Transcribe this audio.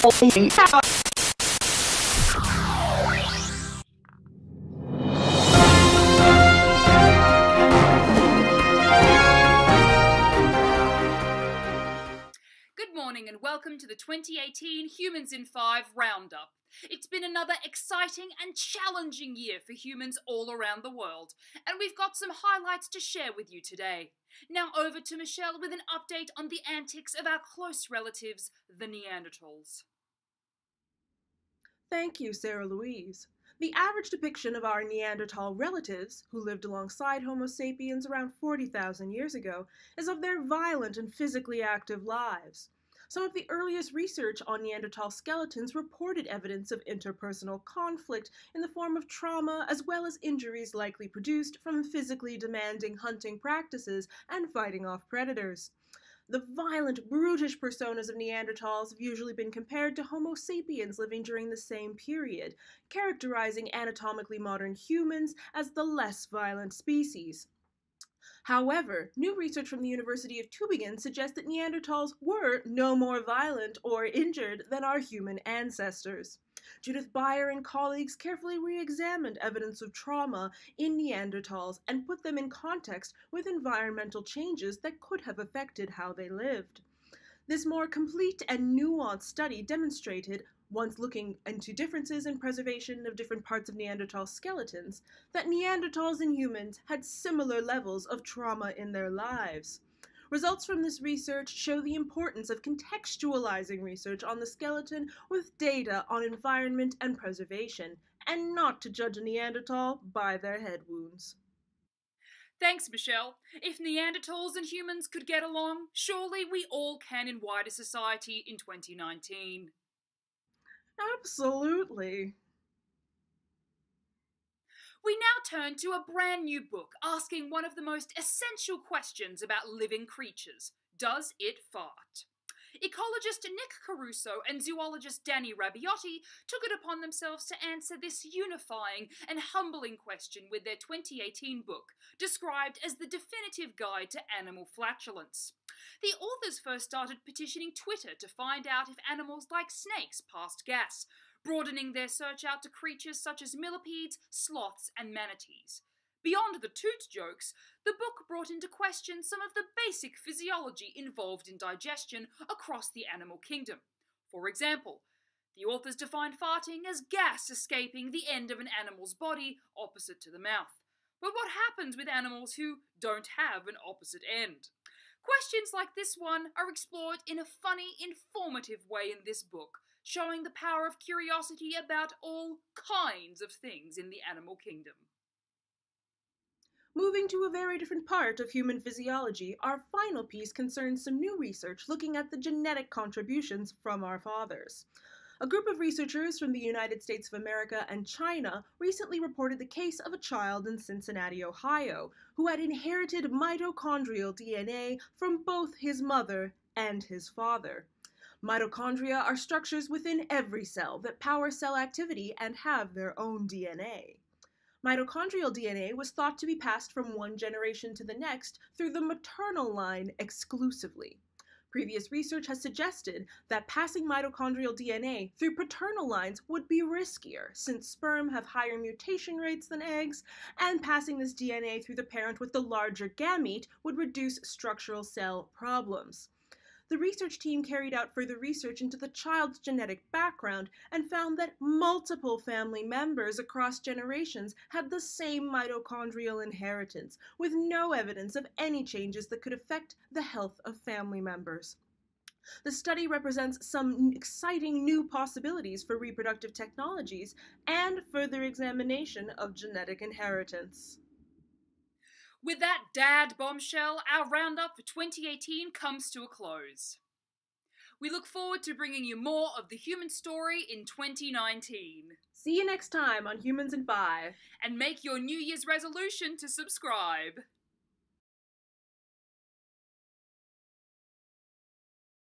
Good morning and welcome to the 2018 Humans in 5 Roundup. It's been another exciting and challenging year for humans all around the world, and we've got some highlights to share with you today. Now over to Michelle with an update on the antics of our close relatives, the Neanderthals. Thank you, Sarah Louise. The average depiction of our Neanderthal relatives, who lived alongside Homo sapiens around 40,000 years ago, is of their violent and physically active lives. Some of the earliest research on Neanderthal skeletons reported evidence of interpersonal conflict in the form of trauma as well as injuries likely produced from physically demanding hunting practices and fighting off predators. The violent, brutish personas of Neanderthals have usually been compared to Homo sapiens living during the same period, characterizing anatomically modern humans as the less violent species. However, new research from the University of Tübingen suggests that Neanderthals were no more violent or injured than our human ancestors. Judith Beyer and colleagues carefully re-examined evidence of trauma in Neanderthals and put them in context with environmental changes that could have affected how they lived. This more complete and nuanced study demonstrated, once looking into differences in preservation of different parts of Neanderthal skeletons, that Neanderthals and humans had similar levels of trauma in their lives. Results from this research show the importance of contextualizing research on the skeleton with data on environment and preservation, and not to judge a Neanderthal by their head wounds. Thanks, Michelle. If Neanderthals and humans could get along, surely we all can in wider society in 2019. Absolutely. We now turn to a brand new book asking one of the most essential questions about living creatures. Does it fart? Ecologist Nick Caruso and zoologist Danny Rabiotti took it upon themselves to answer this unifying and humbling question with their 2018 book, described as the definitive guide to animal flatulence. The authors first started petitioning Twitter to find out if animals like snakes passed gas, broadening their search out to creatures such as millipedes, sloths, and manatees. Beyond the toot jokes, the book brought into question some of the basic physiology involved in digestion across the animal kingdom. For example, the authors defined farting as gas escaping the end of an animal's body opposite to the mouth. But what happens with animals who don't have an opposite end? Questions like this one are explored in a funny, informative way in this book, showing the power of curiosity about all kinds of things in the animal kingdom. Moving to a very different part of human physiology, our final piece concerns some new research looking at the genetic contributions from our fathers. A group of researchers from the United States of America and China recently reported the case of a child in Cincinnati, Ohio, who had inherited mitochondrial DNA from both his mother and his father. Mitochondria are structures within every cell that power cell activity and have their own DNA. Mitochondrial DNA was thought to be passed from one generation to the next through the maternal line exclusively. Previous research has suggested that passing mitochondrial DNA through paternal lines would be riskier, since sperm have higher mutation rates than eggs, and passing this DNA through the parent with the larger gamete would reduce structural cell problems. The research team carried out further research into the child's genetic background and found that multiple family members across generations had the same mitochondrial inheritance, with no evidence of any changes that could affect the health of family members. The study represents some exciting new possibilities for reproductive technologies and further examination of genetic inheritance. With that dad bombshell, our roundup for 2018 comes to a close. We look forward to bringing you more of the human story in 2019. See you next time on Humans in 5. And make your New Year's resolution to subscribe.